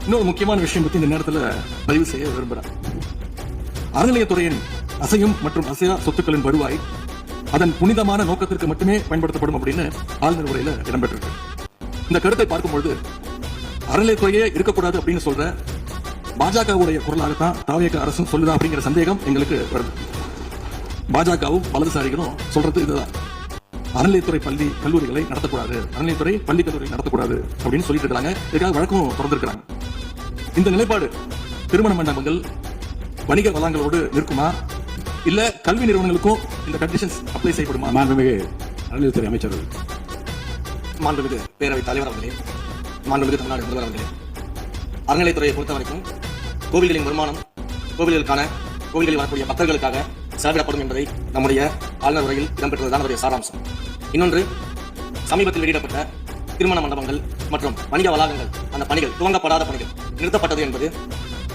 இன்னொரு முக்கியமான விஷயம் பத்தி இந்த நேரத்தில் பதிவு செய்ய விரும்புகிறேன். அறநிலையத்துறையின் அசையும் மற்றும் அசையா சொத்துக்களின் வருவாய் அதன் புனிதமான நோக்கத்திற்கு மட்டுமே பயன்படுத்தப்படும் அப்படின்னு ஆளுநர் உரையில இடம்பெற்றிருக்கு. இந்த கருத்தை பார்க்கும்பொழுது அறநிலையத்துறையே இருக்கக்கூடாது அப்படின்னு சொல்ற பாஜகவுடைய குரலாகத்தான் தாவேக அரசும் சொல்லுதா அப்படிங்கிற சந்தேகம் எங்களுக்கு வருது. பாஜகவும் வலதுசாரிகளும் சொல்றது இதுதான், அறநிலையத்துறை பள்ளி கல்லூரிகளை நடத்தக்கூடாது, அறநிலையத்துறை பள்ளி கல்லூரி நடத்தக்கூடாது அப்படின்னு சொல்லிட்டு இருக்காங்க. இதுக்காக வழக்கம் திறந்திருக்கிறாங்க. இந்த நிலைப்பாடு திருமண மண்டபங்கள் வணிக வளங்களோடு நிற்குமா, இல்ல கல்வி நிறுவனங்களுக்கும் இந்த கண்டிஷன்ஸ் அப்ளை செய்யப்படுமா? மாண்புமிகு அறநிலையத்துறை அமைச்சர், மாண்புமிகு பேரவைத் தலைவர் அவர்களே, மாண்புமிகு தமிழ்நாடு முதல்வர் அவர்களே, அறநிலையத்துறையை பொறுத்த வரைக்கும் கோவில்களின் வருமானம் கோவில்களில் வரக்கூடிய பக்தர்களுக்காக செலவிடப்படும் என்பதை நம்முடைய ஆளுநர் உரையில் இடம்பெற்றதுதான் அவருடைய சாராம்சம். இன்னொன்று, சமீபத்தில் வெளியிடப்பட்ட திருமண மண்டபங்கள் மற்றும் வணிக வளாகங்கள், அந்த பணிகள் துவங்கப்படாத பணிகள் நிறுத்தப்பட்டது என்பது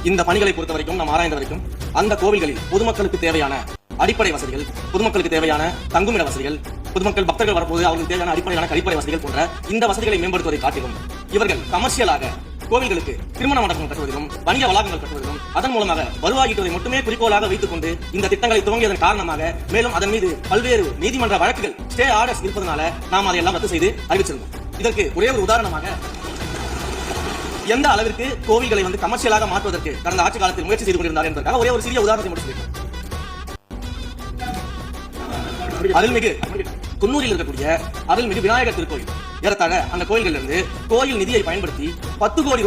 இந்த பணிகளை பொறுத்த வரைக்கும் நாம் ஆராய்ந்த வரைக்கும் அந்த கோவில்களில் பொதுமக்களுக்கு தேவையான அடிப்படை வசதிகள், பொதுமக்களுக்கு தேவையான தங்குமிட வசதிகள், பொதுமக்கள் பக்தர்கள் வரப்போது அவர்களுக்கு தேவையான அடிப்படையான கழிப்பறை வசதிகள் போன்ற இந்த வசதிகளை மேம்படுத்துவதை காட்டிலும் இவர்கள் கமர்ஷியலாக கோவில்களுக்கு திருமண மண்டபங்கள் கட்டுவதிலும் வணிக வளாகங்கள் கட்டுவதிலும் அதன் மூலமாக வருவாய் ஈட்டுவதை மட்டுமே குறிக்கோளாக வைத்துக் கொண்டு இந்த திட்டங்களை துவங்கியதன் காரணமாக மேலும் அதன் மீது பல்வேறு நீதிமன்ற வழக்குகள் ஸ்டே ஆர்டர்ஸ் இருப்பதனால நாம் அதையெல்லாம் ரத்து செய்து அறிவிச்சிருந்தோம். இதற்கு ஒரே ஒரு உதாரணமாக, எந்த அளவிற்கு கோவில்களை கமர்ஷியலாக மாற்றுவதற்கு கடந்த ஆட்சி காலத்தில் முயற்சி செய்து கொண்டிருந்தார் என்பதற்காக ஒரே ஒரு சிறிய உதாரணத்தை முடிச்சிருக்கேன். அருள்மிகு குன்னூரில் இருக்கக்கூடிய அருள்மிகு விநாயகர் திருக்கோயில், ஏறத்தாழ அந்த கோயில்களிலிருந்து கோயில் நிதியை பயன்படுத்தி 10 கோடி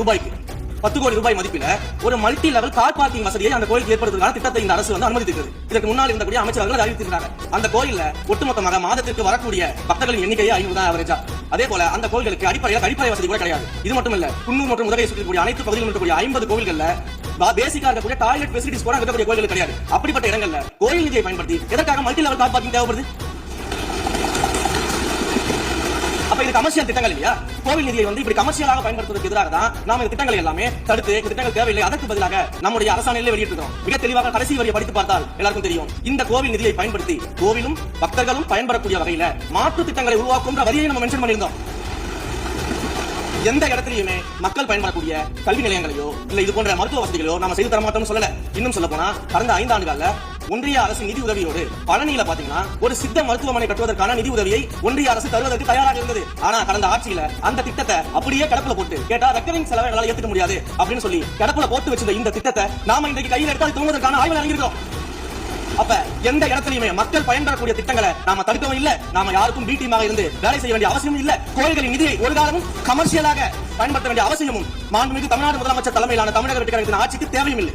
ரூபாய் மதிப்பில ஒரு மல்டி லெவல் கார் பார்க்கிங் வசதியை அந்த கோயிலுக்கு ஏற்படுத்துவதற்கான திட்டத்தை இந்த அரசு அனுமதித்திருக்கிறது. இதற்கு முன்னால் இருந்தக்கூடிய அமைச்சர்கள் அறிவித்திருக்கிறாங்க. அந்த கோயில்ல ஒட்டுமொத்தமாக மாதத்திற்கு வரக்கூடிய பக்தர்களின் எண்ணிக்கையை 50 தான் ஆவரேஜா. அதே போல அந்த கோயில்களுக்கு கழிப்பறை வசதி கூட கிடையாது. இது மட்டும் இல்ல, குன்னூர் மற்றும் உதகையை சுற்றக்கூடிய அனைத்து பகுதிகளில் இருக்கக்கூடிய 50 கோவில்கள்ல பேசிக்கா இருக்கக்கூடிய டாய்லெட் ஃபெசிலிட்டிஸ் கூட இருக்கக்கூடிய கோயில்கள் கிடையாது. அப்படிப்பட்ட இடங்கள்ல கோயில் நிதியை பயன்படுத்தி எதற்காக மல்டி லெவல் கார் பார்க்கிங் தேவைப்படுது? அப்ப இது கமர்ஷியல் திட்டங்கள் இல்லையா? கோவில் நிதியை இப்படி கமர்ஷியலாக பயன்படுத்துவதற்கு எதிராக தான் நாம இந்த திட்டங்களை எல்லாமே தடுத்து, இந்த திட்டங்கள் தேவையில்லை, அதற்கு பதிலாக நம்முடைய அரசாணையிலே வெளியிட்டிருக்கிறோம். மிக தெளிவாக கடைசி வரியை படித்து பார்த்தால் எல்லாருக்கும் தெரியும். இந்த கோவில் நிதியை பயன்படுத்தி கோவிலும் பக்தர்களும் பயன்பெறக்கூடிய வகையில மாற்று திட்டங்களை உருவாக்கும் வரியை நம்ம மென்ஷன் பண்ணியிருந்தோம். எந்த இடத்திலுமே மக்கள் பயன்படக்கூடிய கல்வி நிலையங்களையோ இல்ல இது போன்ற மருத்துவ வசதிகளையோ நாம செய்து தரமாட்டோம்னு சொல்லல. இன்னும் சொல்ல போனா கடந்த 5 ஆண்டுகள்ல ஒன்றிய அரசு நிதி உதவியோடு பழனியில பாத்தீங்கன்னா ஒரு சித்த மருத்துவமனை கட்டுவதற்கான நிதி உதவியை ஒன்றிய அரசு தருவதற்கு தயாராக இருந்தது. ஆனா கடந்த ஆட்சியில அந்த திட்டத்தை அப்படியே கடப்புல போட்டு கேட்டா ரெக்கரிங் செலவை என்னால ஏத்துக்க முடியாது அப்படின்னு சொல்லி கடப்புல போட்டு வச்சிருந்த இந்த திட்டத்தை நாம இன்றைக்கு கையில் எடுத்து துவங்குவதற்கான ஆய்வு இறங்கியிருக்கோம். அப்ப எந்த இடத்திலுமே மக்கள் பயன்பெறக்கூடிய திட்டங்களை நாம தடுக்கவும் இல்ல, நாம யாருக்கும் பி டீமாக இருந்து வேலை செய்ய வேண்டிய அவசியம் இல்ல. கோயில்களின் நிதியை ஒரு காலமும் கமர்ஷியலாக பயன்படுத்த வேண்டிய அவசியமும் மாண்புமிகு தமிழ்நாடு முதலமைச்சர் தலைமையிலான தமிழக வெற்றி கழகத்தின் ஆட்சிக்கு தேவையும் இல்லை.